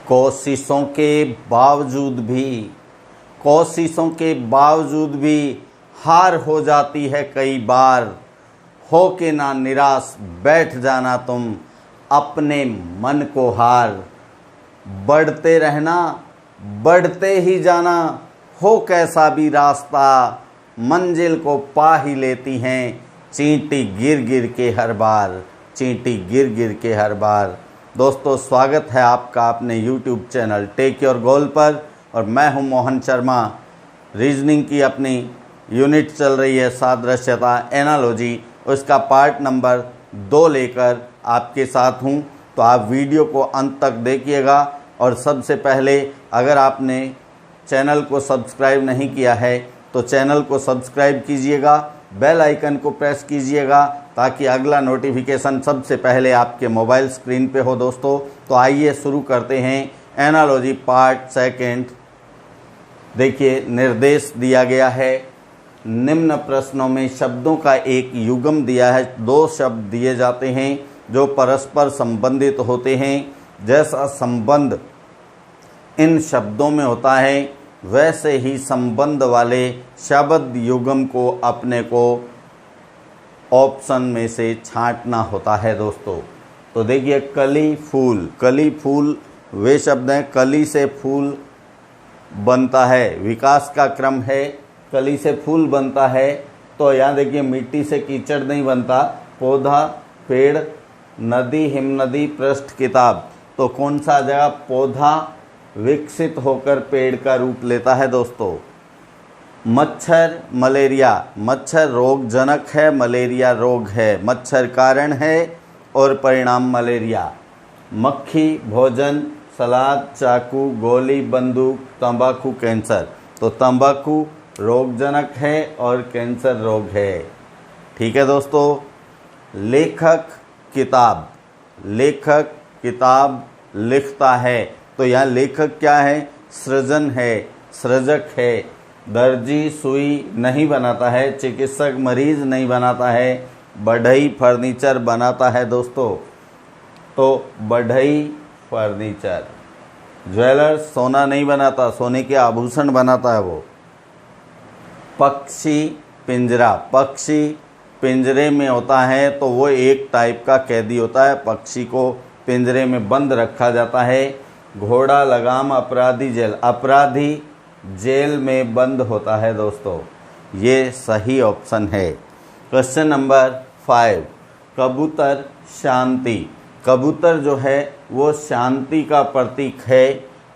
कोशिशों के बावजूद भी हार हो जाती है कई बार। हो के ना निराश बैठ जाना तुम अपने मन को हार। बढ़ते रहना, बढ़ते ही जाना, हो कैसा भी रास्ता मंजिल को पा ही लेती हैं चींटी गिर गिर के हर बार, चींटी गिर गिर के हर बार। दोस्तों, स्वागत है आपका अपने YouTube channel take your goal पर, और मैं हूं मोहन शर्मा। रीजनिंग की अपनी यूनिट चल रही है सादृश्यता एनालॉजी, उसका पार्ट नंबर 2 लेकर आपके साथ हूं। तो आप वीडियो को अंत तक देखिएगा। और सबसे पहले, अगर आपने चैनल को सब्सक्राइब नहीं किया है तो चैनल को सब्सक्राइब कीजिएगा, बेल आइकन को प्रेस कीजिएगा ताकि अगला नोटिफिकेशन सबसे पहले आपके मोबाइल स्क्रीन पे हो। दोस्तों, तो आइए शुरू करते हैं एनालॉजी पार्ट सेकंड। देखिए, निर्देश दिया गया है। निम्न प्रश्नों में शब्दों का एक युग्म दिया है। 2 शब्द दिए जाते हैं जो परस्पर संबंधित होते हैं। जैसा संबंध इन शब्दों में होता है, वैसे ही संबंध वाले शब्द युग्म को अपने को ऑप्शन में से छांटना होता है। दोस्तों, तो देखिए, कली फूल वे शब्द हैं। कली से फूल बनता है, विकास का क्रम है। कली से फूल बनता है, तो यहाँ देखिए, मिट्टी से कीचड़ नहीं बनता। पौधा, पेड़, नदी, हिमनदी, पृष्ठ, किताब। तो कौन सा जगह पौधा विकसित होकर पेड़ का रूप लेता है। दोस्तों, मच्छर, मलेरिया। मच्छर रोगजनक है, मलेरिया रोग है। मच्छर कारण है और परिणाम मलेरिया। मक्खी भोजन, सलाद, चाकू, गोली, बंदूक, तंबाकू, कैंसर। तो तंबाकू रोगजनक है और कैंसर रोग है। ठीक है दोस्तों। लेखक किताब लिखता है। तो यहाँ लेखक क्या है? सृजन है, सृजक है। दर्जी सुई नहीं बनाता है, चिकित्सक मरीज नहीं बनाता है, बढ़ई फर्नीचर बनाता है। दोस्तों, तो बढ़ई फर्नीचर। ज्वेलर सोना नहीं बनाता, सोने के आभूषण बनाता है वो। पक्षी पिंजरा। पक्षी पिंजरे में होता है तो वो एक टाइप का कैदी होता है। पक्षी को पिंजरे में बंद रखा जाता है। घोड़ा लगाम, अपराधी जेल। अपराधी जेल में बंद होता है। दोस्तों, ये सही ऑप्शन है। क्वेश्चन नंबर 5, कबूतर शांति। कबूतर जो है वो शांति का प्रतीक है।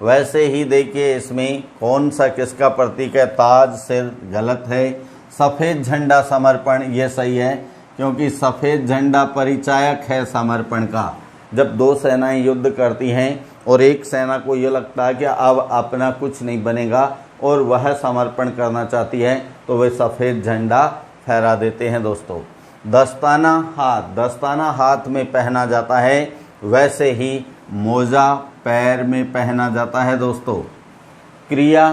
वैसे ही देखिए, इसमें कौन सा किसका प्रतीक है? ताज, सिर, गलत है। सफ़ेद झंडा समर्पण, ये सही है, क्योंकि सफ़ेद झंडा परिचायक है समर्पण का। जब 2 सेनाएं युद्ध करती हैं और एक सेना को ये लगता है कि अब अपना कुछ नहीं बनेगा और वह समर्पण करना चाहती है, तो वे सफ़ेद झंडा फहरा देते हैं। दोस्तों, दस्ताना हाथ में पहना जाता है, वैसे ही मोजा पैर में पहना जाता है। दोस्तों, क्रिया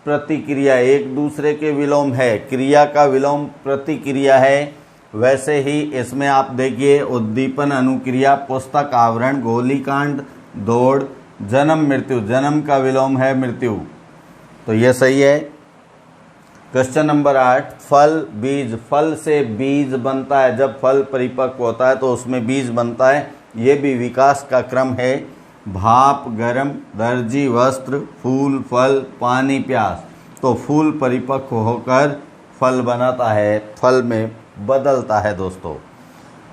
प्रतिक्रिया एक दूसरे के विलोम है। क्रिया का विलोम प्रतिक्रिया है। वैसे ही इसमें आप देखिए, उद्दीपन, अनुक्रिया, पुस्तक, आवरण, गोलीकांड, दौड़, जन्म, मृत्यु। जन्म का विलोम है मृत्यु, तो यह सही है। क्वेश्चन नंबर 8, फल बीज। फल से बीज बनता है। जब फल परिपक्व होता है तो उसमें बीज बनता है। ये भी विकास का क्रम है। भाप गरम, दर्जी वस्त्र, फूल फल, पानी प्यास। तो फूल परिपक्व होकर फल बनाता है, फल में बदलता है। दोस्तों,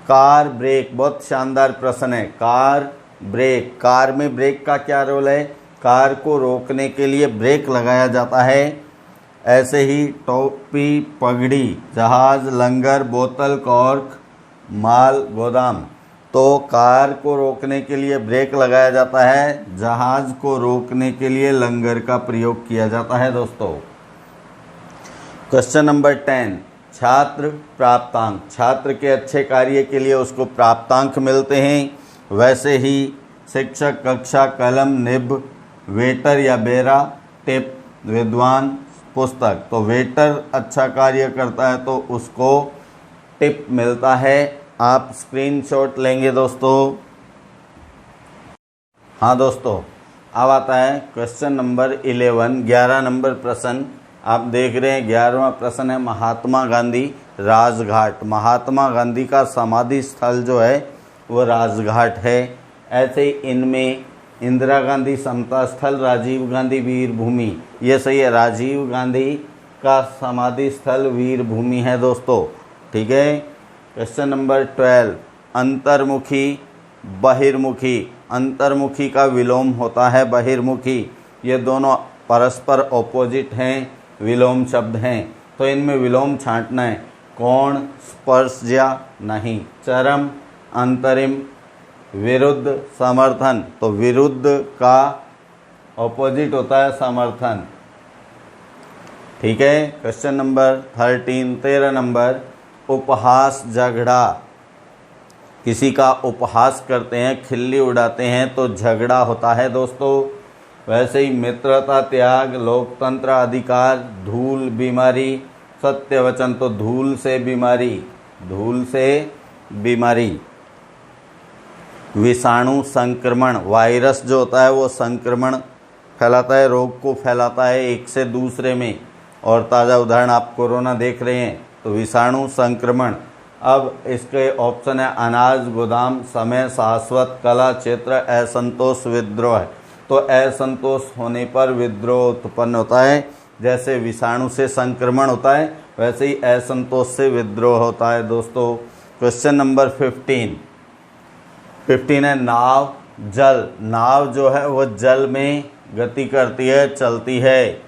कार ब्रेक, बहुत शानदार प्रश्न है। Car brake. कार में ब्रेक का क्या रोल है? कार को रोकने के लिए ब्रेक लगाया जाता है। ऐसे ही टोपी, पगड़ी, जहाज, लंगर, बोतल, कॉर्क, माल, गोदाम। तो कार को रोकने के लिए ब्रेक लगाया जाता है, जहाज को रोकने के लिए लंगर का प्रयोग किया जाता है। दोस्तों, क्वेश्चन नंबर 10, छात्र प्राप्तांक। छात्र के अच्छे कार्य के लिए उसको प्राप्तांक मिलते हैं। वैसे ही शिक्षक, कक्षा, कलम, निब, वेटर या बेरा, टिप, विद्वान, पुस्तक। तो वेटर अच्छा कार्य करता है तो उसको टिप मिलता है। आप स्क्रीनशॉट लेंगे दोस्तों। हाँ दोस्तों, अब आता है क्वेश्चन नंबर 11, 11 नंबर प्रश्न आप देख रहे हैं। 11वां प्रश्न है महात्मा गांधी राजघाट। महात्मा गांधी का समाधि स्थल जो है वो राजघाट है। ऐसे ही इनमें इंदिरा गांधी समता स्थल, राजीव गांधी वीर भूमि, ये सही है। राजीव गांधी का समाधि स्थल वीर भूमि है दोस्तों, ठीक है। क्वेश्चन नंबर 12, अंतर्मुखी बहिर्मुखी। अंतर्मुखी का विलोम होता है बहिर्मुखी। ये दोनों परस्पर ऑपोजिट हैं, विलोम शब्द हैं, तो इनमें विलोम छांटना है। कोण, स्पर्शज्या नहीं। चरम, अंतरिम, विरुद्ध, समर्थन, तो विरुद्ध का ऑपोजिट होता है समर्थन, ठीक है। क्वेश्चन नंबर 13 नंबर, उपहास झगड़ा। किसी का उपहास करते हैं, खिल्ली उड़ाते हैं तो झगड़ा होता है दोस्तों। वैसे ही मित्रता, त्याग, लोकतंत्र, अधिकार, धूल, बीमारी, सत्य वचन, तो धूल से बीमारी, धूल से बीमारी। विषाणु संक्रमण, वायरस जो होता है वो संक्रमण फैलाता है, रोग को फैलाता है एक से दूसरे में। और ताज़ा उदाहरण आप कोरोना देख रहे हैं, तो विषाणु संक्रमण। अब इसके ऑप्शन है अनाज, गोदाम, समय, शाश्वत, कला, क्षेत्र, असंतोष, विद्रोह। तो असंतोष होने पर विद्रोह उत्पन्न होता है। जैसे विषाणु से संक्रमण होता है, वैसे ही असंतोष से विद्रोह होता है दोस्तों। क्वेश्चन नंबर 15 है नाव जल। नाव जो है वो जल में गति करती है, चलती है।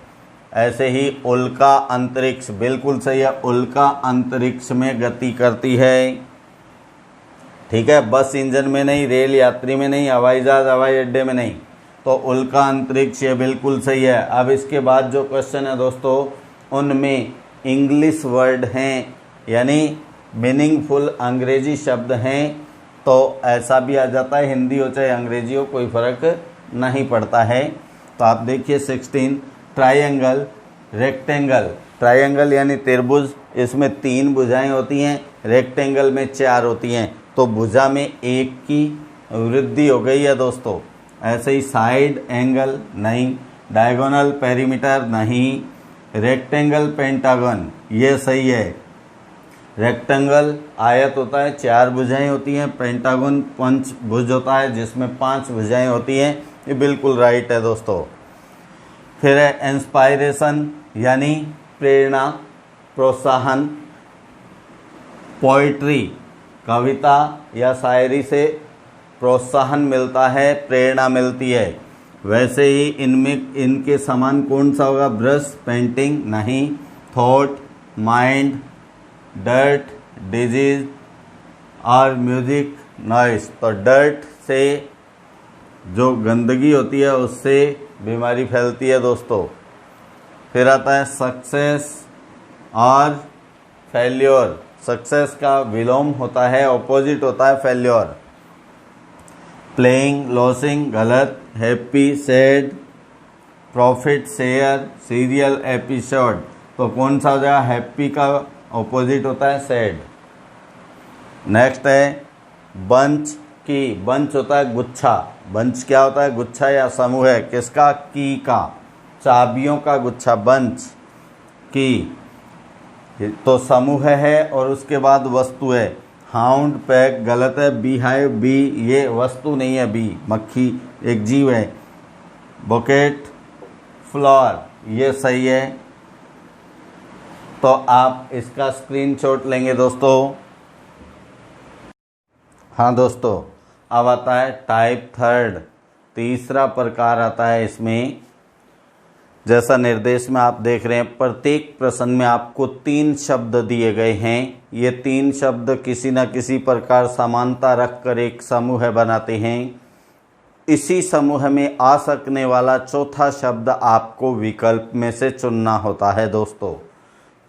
ऐसे ही उल्का अंतरिक्ष, बिल्कुल सही है, उल्का अंतरिक्ष में गति करती है, ठीक है। बस इंजन में नहीं, रेल यात्री में नहीं, हवाई जहाज हवाई अड्डे में नहीं, तो उल्का अंतरिक्ष ये बिल्कुल सही है। अब इसके बाद जो क्वेश्चन है दोस्तों, उनमें इंग्लिश वर्ड हैं, यानी मीनिंगफुल अंग्रेजी शब्द हैं, तो ऐसा भी आ जाता है, हिंदी हो चाहे अंग्रेजी हो, कोई फर्क नहीं पड़ता है। तो आप देखिए 16, ट्रायंगल, रेक्टेंगल। ट्रायंगल यानी त्रिभुज, इसमें 3 भुजाएं होती हैं, रेक्टेंगल में 4 होती हैं, तो भुजा में 1 की वृद्धि हो गई है दोस्तों। ऐसे ही साइड एंगल नहीं, डायगोनल पेरीमीटर नहीं, रेक्टेंगल पेंटागन ये सही है। रेक्टेंगल आयत होता है, 4 भुजाएं होती हैं, पेंटागन पंचभुज होता है जिसमें 5 भुजाएं होती हैं, ये बिल्कुल राइट है दोस्तों। फिर है इंस्पायरेशन यानी प्रेरणा, प्रोत्साहन। पोइट्री, कविता या शायरी से प्रोत्साहन मिलता है, प्रेरणा मिलती है। वैसे ही इनमें इनके समान कौन सा होगा? ब्रश, पेंटिंग नहीं, थॉट, माइंड, डर्ट, डिजीज और म्यूजिक, नॉइस। तो डर्ट से जो गंदगी होती है उससे बीमारी फैलती है दोस्तों। फिर आता है सक्सेस और फेल्योर। सक्सेस का विलोम होता है, ऑपोजिट होता है फेल्योर। प्लेइंग, लॉसिंग गलत, happy, sad, profit, share, serial, episode. तो कौन सा हो जाएगा? हैप्पी का ऑपोजिट होता है सैड। नेक्स्ट है बंच की। बंच होता है गुच्छा। बंच क्या होता है? गुच्छा या समूह है। किसका? की का, चाबियों का गुच्छा। बंच की तो समूह है और उसके बाद वस्तु है। हाउंड, पैक गलत है। बी हाइव, बी ये वस्तु नहीं है, बी मक्खी एक जीव है। बुकेट, फ्लावर ये सही है। तो आप इसका स्क्रीनशॉट लेंगे दोस्तों। हाँ दोस्तों, अब आता है टाइप थर्ड, तीसरा प्रकार आता है इसमें। जैसा निर्देश में आप देख रहे हैं, प्रत्येक प्रश्न में आपको 3 शब्द दिए गए हैं। ये 3 शब्द किसी न किसी प्रकार समानता रखकर एक समूह बनाते हैं। इसी समूह में आ सकने वाला चौथा शब्द आपको विकल्प में से चुनना होता है दोस्तों।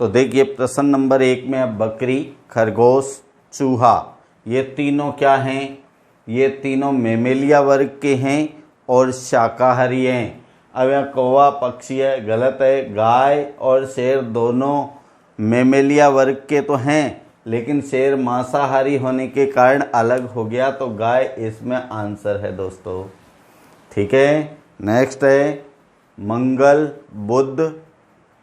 तो देखिए प्रश्न नंबर 1 में है बकरी, खरगोश, चूहा। ये तीनों क्या हैं? ये तीनों मेमेलिया वर्ग के हैं और शाकाहारी हैं। अब यह कौवा पक्षी है, गलत है। गाय और शेर दोनों मेमेलिया वर्ग के तो हैं, लेकिन शेर मांसाहारी होने के कारण अलग हो गया, तो गाय इसमें आंसर है दोस्तों। ठीक है, नेक्स्ट है मंगल, बुध,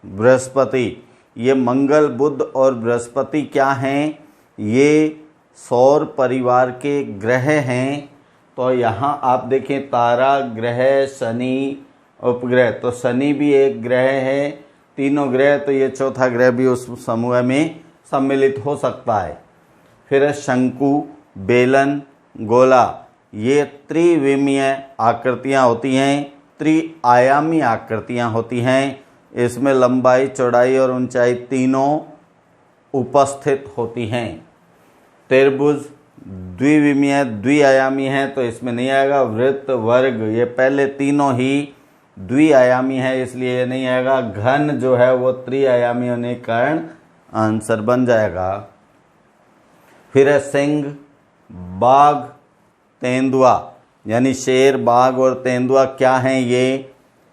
बृहस्पति। ये मंगल, बुध और बृहस्पति क्या हैं? ये सौर परिवार के ग्रह हैं। तो यहाँ आप देखें तारा, ग्रह, शनि, उपग्रह, तो शनि भी एक ग्रह है, तीनों ग्रह, तो ये चौथा ग्रह भी उस समूह में सम्मिलित हो सकता है। फिर है शंकु, बेलन, गोला। ये त्रिविमीय आकृतियाँ होती हैं, त्रिआयामी आकृतियाँ होती हैं। इसमें लंबाई, चौड़ाई और ऊंचाई तीनों उपस्थित होती हैं। त्रिभुज द्विविमीय, द्विआयामी है, तो इसमें नहीं आएगा। वृत्त, वर्ग, ये पहले तीनों ही द्विआयामी है, इसलिए ये नहीं आएगा। घन जो है वो त्रिआयामी होने के कारण आंसर बन जाएगा। फिर है सिंह, बाघ, तेंदुआ, यानी शेर, बाघ और तेंदुआ क्या हैं?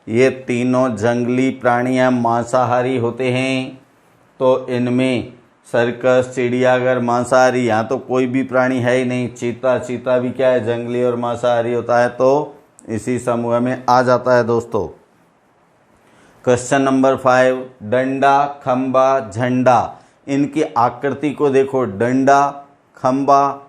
ये तीनों जंगली प्राणी हैं, मांसाहारी होते हैं। तो इनमें सर्कस, चिड़ियाघर मांसाहारी, यहाँ तो कोई भी प्राणी है ही नहीं। चीता भी क्या है? जंगली और मांसाहारी होता है, तो इसी समूह में आ जाता है दोस्तों। क्वेश्चन नंबर 5, डंडा, खंबा, झंडा। इनकी आकृति को देखो, डंडा, खंबा,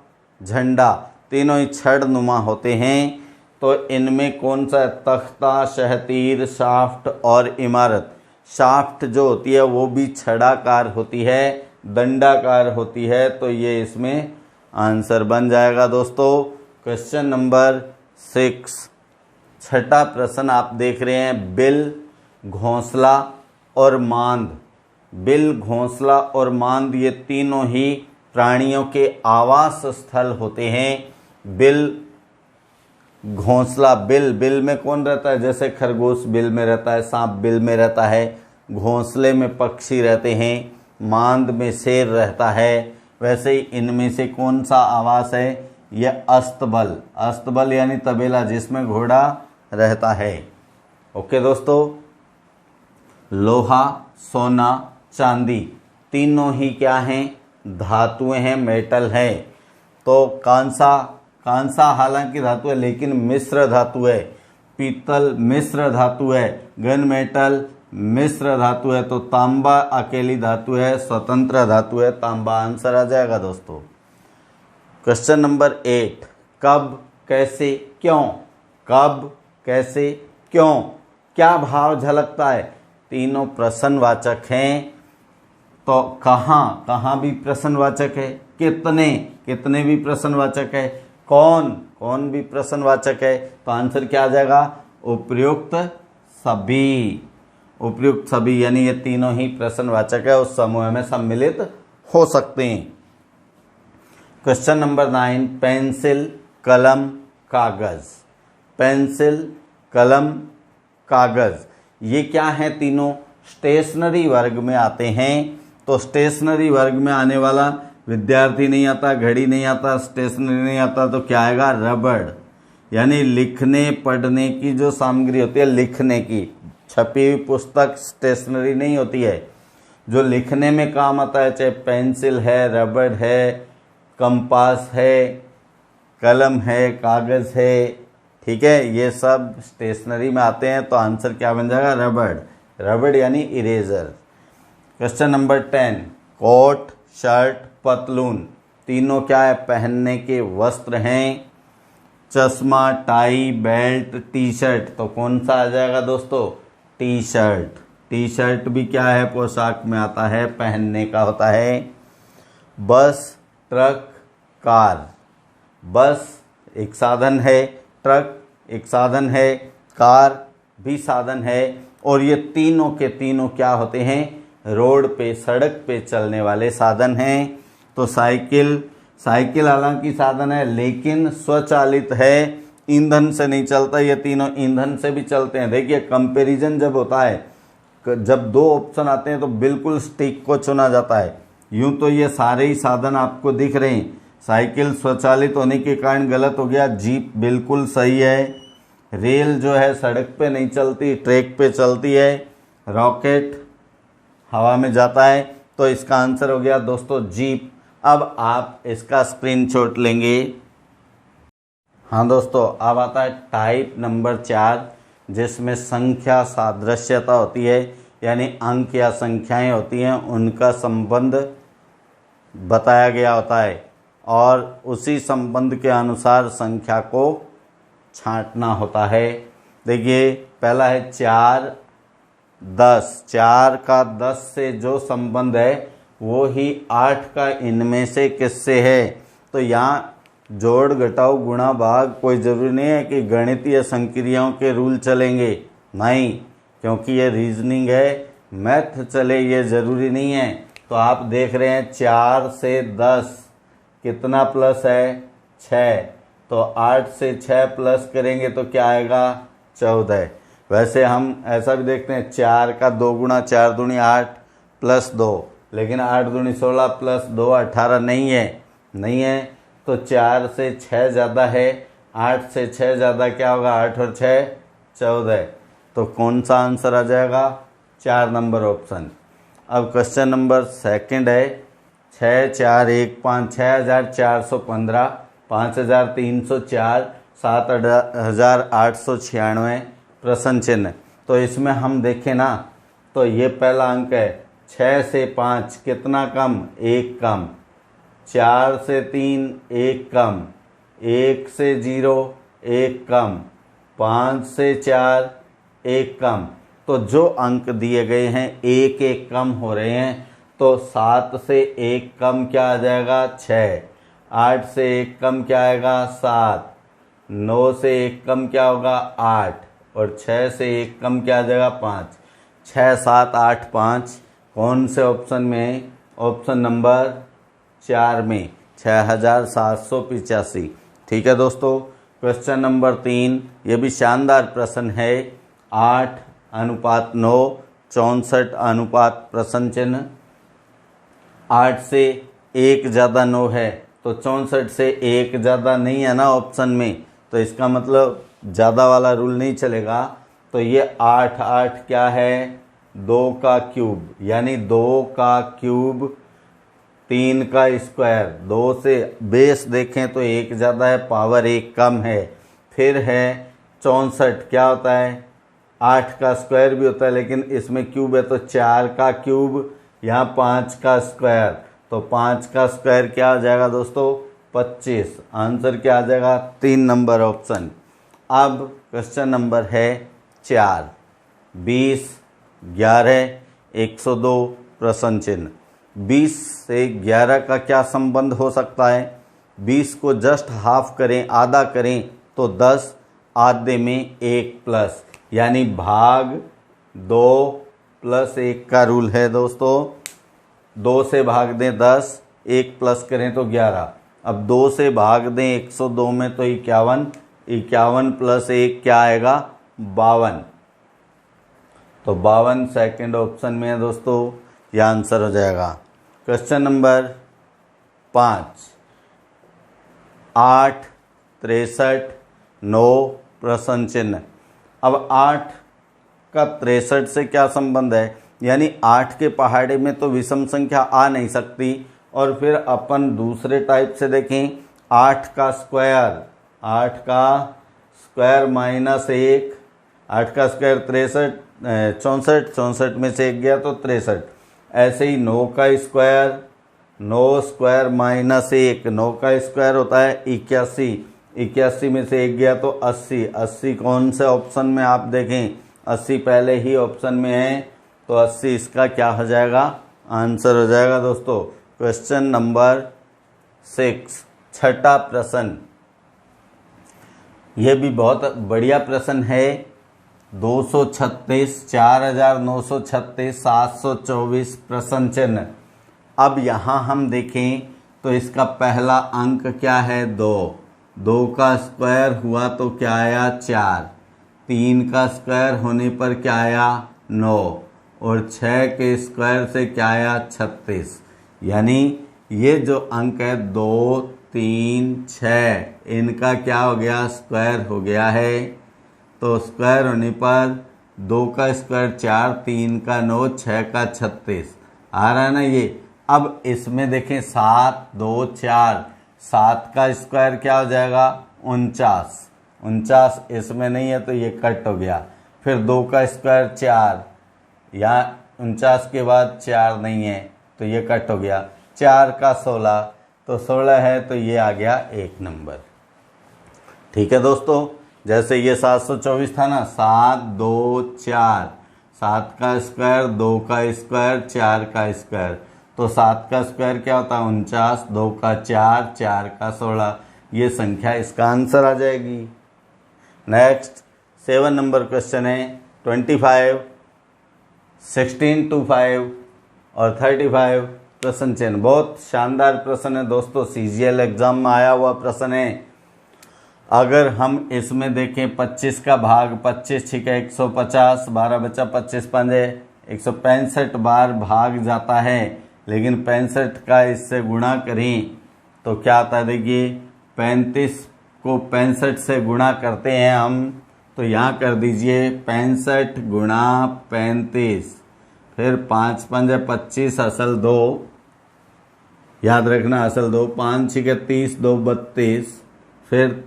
झंडा तीनों ही छड़नुमा होते हैं। तो इनमें कौन सा? तख्ता, शहतीर, शाफ्ट और इमारत। शाफ्ट जो होती है वो भी छड़ाकार होती है, दंडाकार होती है, तो ये इसमें आंसर बन जाएगा दोस्तों। क्वेश्चन नंबर 6, छठा प्रश्न आप देख रहे हैं, बिल, घोंसला और मांद। बिल, घोंसला और मांद ये तीनों ही प्राणियों के आवास स्थल होते हैं। बिल, घोंसला, बिल में कौन रहता है? जैसे खरगोश बिल में रहता है, सांप बिल में रहता है, घोंसले में पक्षी रहते हैं, मांद में शेर रहता है। वैसे ही इनमें से कौन सा आवास है? यह अस्तबल, अस्तबल यानी तबेला जिसमें घोड़ा रहता है। ओके दोस्तों, लोहा, सोना, चांदी तीनों ही क्या हैं? धातुएं हैं, मेटल है। तो कांसा हालांकि धातु है लेकिन मिश्र धातु है। पीतल मिश्र धातु है, गन मेटल मिश्र धातु है, तो तांबा अकेली धातु है, स्वतंत्र धातु है, तांबा आंसर आ जाएगा दोस्तों। क्वेश्चन नंबर 8, कब, कैसे, क्यों। कब, कैसे, क्यों, क्या भाव झलकता है? तीनों प्रश्नवाचक हैं। तो कहाँ भी प्रश्नवाचक है, कितने भी प्रश्नवाचक है, कौन भी प्रश्नवाचक है, तो आंसर क्या आ जाएगा? उपर्युक्त सभी, यानी ये तीनों ही प्रश्नवाचक है, उस समूह में सम्मिलित हो सकते हैं। क्वेश्चन नंबर 9, पेंसिल, कलम, कागज। पेंसिल, कलम, कागज ये क्या है? तीनों स्टेशनरी वर्ग में आते हैं। तो स्टेशनरी वर्ग में आने वाला विद्यार्थी नहीं आता, घड़ी नहीं आता, स्टेशनरी नहीं आता, तो क्या आएगा? रबड़, यानी लिखने पढ़ने की जो सामग्री होती है, लिखने की छपी हुई पुस्तक स्टेशनरी नहीं होती है, जो लिखने में काम आता है, चाहे पेंसिल है, रबड़ है, कंपास है, कलम है, कागज है, ठीक है, ये सब स्टेशनरी में आते हैं। तो आंसर क्या बन जाएगा? रबड़ यानी eraser. Question number 10, coat, shirt, पतलून तीनों क्या है? पहनने के वस्त्र हैं। चश्मा, टाई, बेल्ट, टी शर्ट, तो कौन सा आ जाएगा दोस्तों? T shirt. टी शर्ट भी क्या है? पोशाक में आता है, पहनने का होता है। बस, ट्रक, कार। बस एक साधन है, ट्रक एक साधन है, कार भी साधन है, और ये तीनों के तीनों क्या होते हैं? रोड पे, सड़क पे चलने वाले साधन हैं। तो साइकिल हालांकि साधन है लेकिन स्वचालित है, ईंधन से नहीं चलता, ये तीनों ईंधन से भी चलते हैं। देखिए कंपैरिजन जब होता है, जब दो ऑप्शन आते हैं तो बिल्कुल स्टिक को चुना जाता है। यूं तो ये सारे ही साधन आपको दिख रहे हैं, साइकिल स्वचालित होने के कारण गलत हो गया, जीप बिल्कुल सही है, रेल जो है सड़क पे नहीं चलती, ट्रैक पे चलती है, रॉकेट हवा में जाता है, तो इसका आंसर हो गया दोस्तों जीप। अब आप इसका स्क्रीनशॉट लेंगे। हाँ दोस्तों, अब आता है टाइप नंबर 4, जिसमें संख्या सादृश्यता होती है, यानी अंक या संख्याएं होती हैं, उनका संबंध बताया गया होता है और उसी संबंध के अनुसार संख्या को छांटना होता है। देखिए पहला है 4 10। 4 का 10 से जो संबंध है वो ही 8 का इनमें से किससे है। तो यहाँ जोड़ घटाओ गुणा भाग कोई ज़रूरी नहीं है कि गणितीय संक्रियाओं के रूल चलेंगे, नहीं, क्योंकि ये रीजनिंग है, मैथ चले ये ज़रूरी नहीं है। तो आप देख रहे हैं 4 से 10 कितना प्लस है 6, तो 8 से 6 प्लस करेंगे तो क्या आएगा 14। वैसे हम ऐसा भी देखते हैं 4 का 2 गुणा 4 दूनी 8 प्लस 2, लेकिन 8 दूनी 16 प्लस 2 18 नहीं है। तो 4 से 6 ज़्यादा है, 8 से 6 ज़्यादा क्या होगा 8 और 6 14। तो कौन सा आंसर आ जाएगा 4 नंबर ऑप्शन। अब क्वेश्चन नंबर सेकंड है 6 4 1 5 6415 5304 7896 प्रश्न चिन्ह। तो इसमें हम देखें ना तो ये पहला अंक है 6 से 5 कितना कम 1 कम, 4 से 3 1 कम, 1 से 0 1 कम, 5 से 4 1 कम। तो जो अंक दिए गए हैं एक एक कम हो रहे हैं, तो 7 से 1 कम क्या आ जाएगा 6, 8 से 1 कम क्या आएगा 7, 9 से 1 कम क्या होगा 8 और 6 से 1 कम क्या आ जाएगा 5। 6 7 8 5 कौन से ऑप्शन में, ऑप्शन नंबर 4 में 6785। ठीक है दोस्तों, क्वेश्चन नंबर 3 ये भी शानदार प्रश्न है। 8:9 64 प्रश्न चिन्ह। 8 से 1 ज़्यादा 9 है, तो 64 से 1 ज़्यादा नहीं है ना ऑप्शन में, तो इसका मतलब ज़्यादा वाला रूल नहीं चलेगा। तो ये 8 8 क्या है 2 का क्यूब, यानी 2 का क्यूब 3 का स्क्वायर। 2 से बेस देखें तो 1 ज़्यादा है, पावर 1 कम है। फिर है 64 क्या होता है 8 का स्क्वायर भी होता है, लेकिन इसमें क्यूब है तो 4 का क्यूब, यहाँ 5 का स्क्वायर, तो 5 का स्क्वायर क्या आ जाएगा दोस्तों 25। आंसर क्या आ जाएगा 3 नंबर ऑप्शन। अब क्वेश्चन नंबर है 4 20 11 102 प्रश्न चिन्ह। 20 से 11 का क्या संबंध हो सकता है। 20 को जस्ट हाफ करें, आधा करें तो 10, आधे में 1 प्लस, यानी भाग 2 प्लस 1 का रूल है दोस्तों। 2 से भाग दें 10, 1 प्लस करें तो 11। अब 2 से भाग दें 102 में तो 51, 51 प्लस 1 क्या आएगा 52। तो 52 सेकंड ऑप्शन में है दोस्तों, यह आंसर हो जाएगा। क्वेश्चन नंबर 5 8 63 9 प्रश्न चिन्ह। अब 8 का 63 से क्या संबंध है, यानी 8 के पहाड़े में तो विषम संख्या आ नहीं सकती। और फिर अपन दूसरे टाइप से देखें 8 का स्क्वायर, 8 का स्क्वायर माइनस 1, 8 का स्क्वायर 63 64, 64 में से 1 गया तो 63। ऐसे ही 9 का स्क्वायर, 9 स्क्वायर माइनस 1, 9 का स्क्वायर होता है 81, 81 में से 1 गया तो 80, 80 कौन से ऑप्शन में आप देखें 80 पहले ही ऑप्शन में है, तो 80 इसका क्या हो जाएगा आंसर हो जाएगा दोस्तों। क्वेश्चन नंबर 6 छठा प्रश्न, यह भी बहुत बढ़िया प्रश्न है। 236 4936 724 प्रश्न चिन्ह। अब यहाँ हम देखें तो इसका पहला अंक क्या है 2, 2 का स्क्वायर हुआ तो क्या आया 4, 3 का स्क्वायर होने पर क्या आया 9 और 6 के स्क्वायर से क्या आया 36। यानी ये जो अंक है 2 3 6 इनका क्या हो गया स्क्वायर हो गया है। तो स्क्वायर होने पर 2 का स्क्वायर 4, 3 का 9, 6 का 36 आ रहा है ना ये। अब इसमें देखें 7 2 4, 7 का स्क्वायर क्या हो जाएगा 49, 49 इसमें नहीं है तो ये कट हो गया। फिर 2 का स्क्वायर 4, यहाँ 49 के बाद 4 नहीं है तो ये कट हो गया। 4 का 16 तो 16 है तो ये आ गया 1 नंबर। ठीक है दोस्तों, जैसे ये 724 था ना, 7 2 4, 7 का स्क्वायर 2 का स्क्वायर 4 का स्क्वायर, तो 7 का स्क्वायर क्या होता है 49, 2 का 4, 4 का 16, ये संख्या इसका आंसर आ जाएगी। नेक्स्ट 7 नंबर क्वेश्चन है 25, 16 to 5 और 35 प्रश्न चिन्ह। बहुत शानदार प्रश्न है दोस्तों, CGL एग्जाम में आया हुआ प्रश्न है। अगर हम इसमें देखें 25 का भाग 25 ठीक है 150, 12 बचा 25 पंजे 165 बार भाग जाता है, लेकिन 65 का इससे गुणा करें तो क्या आता है। देखिए 35 को 65 से गुणा करते हैं हम, तो यहाँ कर दीजिए 65 गुणा 35, फिर 5 पंजे 25 असल 2, याद रखना असल 2, 5 छिके 30, 2 32, फिर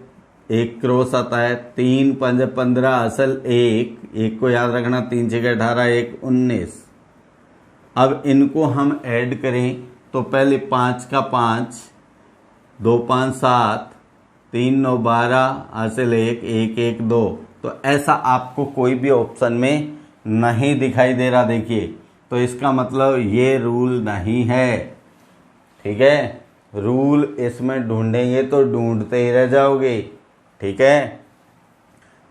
1 क्रॉस आता है, 3 पंजे 15 असल 1 को याद रखना, 3 छिके 18, 1 19। अब इनको हम ऐड करें तो पहले 5 का 5, 2 5 7, 3 9 12 असल 1 1 1 2। तो ऐसा आपको कोई भी ऑप्शन में नहीं दिखाई दे रहा, देखिए, तो इसका मतलब ये रूल नहीं है। ठीक है, रूल इसमें ढूंढेंगे तो ढूंढते ही रह जाओगे। ठीक है,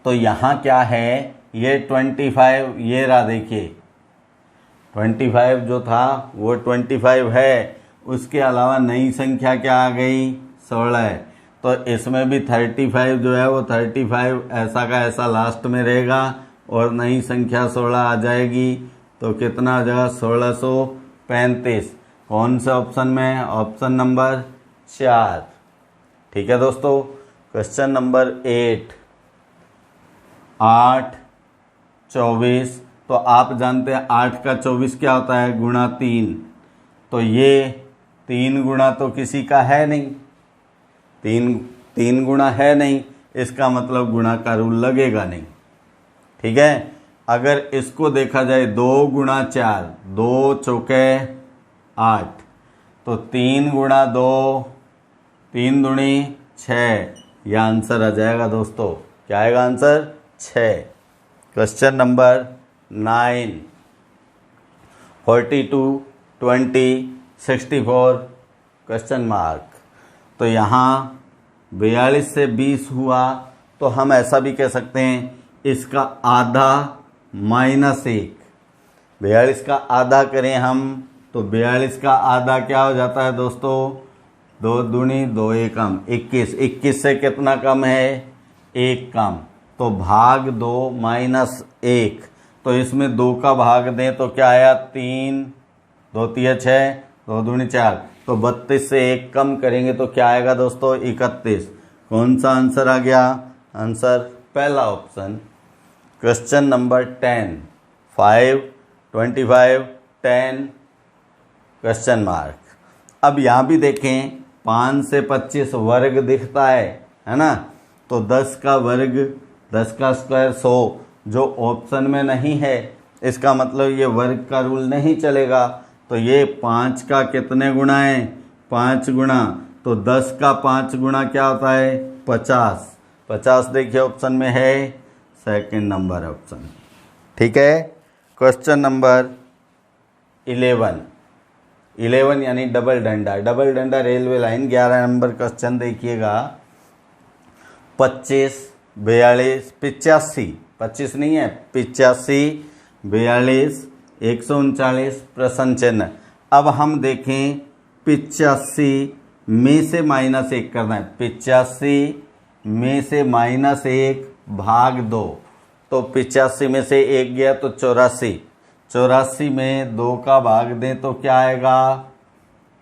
तो यहाँ क्या है, ये 25 ये रहा, देखिए 25 जो था वो 25 है, उसके अलावा नई संख्या क्या आ गई 16 है, तो इसमें भी 35 जो है वो 35 ऐसा का ऐसा लास्ट में रहेगा और नई संख्या 16 आ जाएगी, तो कितना आ जाएगा 1635। कौन से ऑप्शन में, ऑप्शन नंबर 4। ठीक है दोस्तों, क्वेश्चन नंबर 8, 8 24, तो आप जानते हैं 8 का 24 क्या होता है गुणा 3, तो ये 3 गुणा तो किसी का है नहीं, 3 गुणा है नहीं, इसका मतलब गुणा का रूल लगेगा नहीं। ठीक है, अगर इसको देखा जाए 2 गुणा 4, 2 चौके 8, तो 3 गुणा 2, 3 दूनी 6, यह आंसर आ जाएगा दोस्तों। क्या आएगा answer 6। Question number 9, 42 20 64 question mark. तो यहाँ 42 से 20 हुआ, तो हम ऐसा भी कह सकते हैं इसका आधा -1। 42 का आधा करें हम तो 42 का आधा क्या हो जाता है दोस्तों, 2 दूनी 2 1 कम 21, 21 से कितना कम है 1 कम, तो भाग 2 -1, तो इसमें 2 का भाग दें तो क्या आया 3, 2 3 6, 2 दूनी 4, तो 32 से 1 कम करेंगे तो क्या आएगा दोस्तों 31। कौन सा आंसर आ गया, आंसर पहला option. Question number 10, 5 25 10 question mark. अब यहाँ भी देखें 5 से 25 वर्ग दिखता है ना, तो 10 का वर्ग 10 का स्क्वायर 100 जो ऑप्शन में नहीं है, इसका मतलब ये वर्ग का रूल नहीं चलेगा। तो ये 5 का कितने गुना है 5 गुना, तो 10 का 5 गुना क्या होता है 50। 50 देखिए ऑप्शन में है, सेकंड नंबर ऑप्शन। ठीक है, क्वेश्चन नंबर 11 यानी डबल डंडा रेलवे लाइन। 11 नंबर क्वेश्चन देखिएगा, 25 42 85, 25 नहीं है 85 42 139 प्रश्न चिन्ह। अब हम देखें 85 में से -1 करना है, 85 में से -1 भाग 2, तो 85 में से 1 गया तो 84, 84 में 2 का भाग दें तो क्या आएगा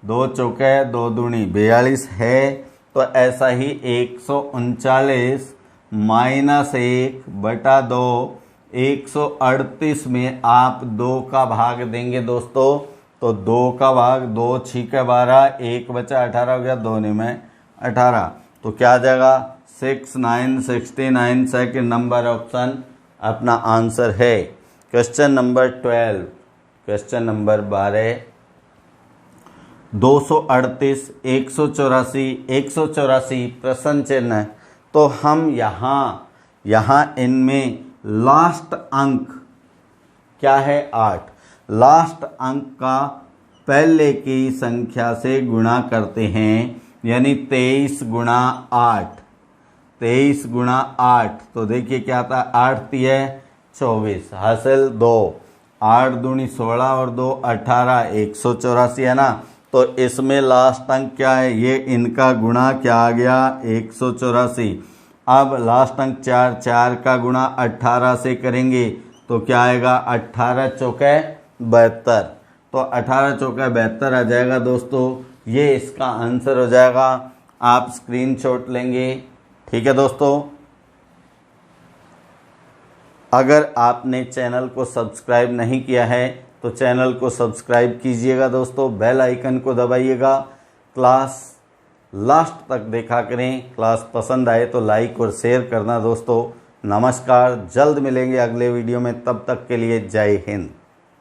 2 चौके 2 दूनी 42 है, तो ऐसा ही 139 -1 बटा 2 138 में आप 2 का भाग देंगे दोस्तों, तो 2 का भाग 2 6 12, 1 बचा 18 हो गया, 2 में 18, तो क्या आ जाएगा 6969 सेकंड नंबर ऑप्शन अपना आंसर है। क्वेश्चन नंबर 12, क्वेश्चन नंबर 12, 238, 184, 184 प्रश्न चिन्ह। तो हम यहाँ इनमें लास्ट अंक क्या है 8, लास्ट अंक का पहले की संख्या से गुणा करते हैं, यानी 23 गुणा 8, 23 गुणा 8। तो देखिए क्या आता है, 8 तिये 24 हासिल 2, 8 दूनी 16 और 2 18, 184 है ना। तो इसमें लास्ट अंक क्या है, ये इनका गुणा क्या आ गया 184। अब लास्ट अंक 4, 4 का गुणा 18 से करेंगे तो क्या आएगा 18 चौके 72। तो 18 चौके 72 आ जाएगा दोस्तों, ये इसका आंसर हो जाएगा। आप स्क्रीनशॉट लेंगे, ठीक है दोस्तों। अगर आपने चैनल को सब्सक्राइब नहीं किया है तो चैनल को सब्सक्राइब कीजिएगा दोस्तों, बेल आइकन को दबाइएगा, क्लास लास्ट तक देखा करें। क्लास पसंद आए तो लाइक और शेयर करना दोस्तों। नमस्कार, जल्द मिलेंगे अगले वीडियो में, तब तक के लिए जय हिंद।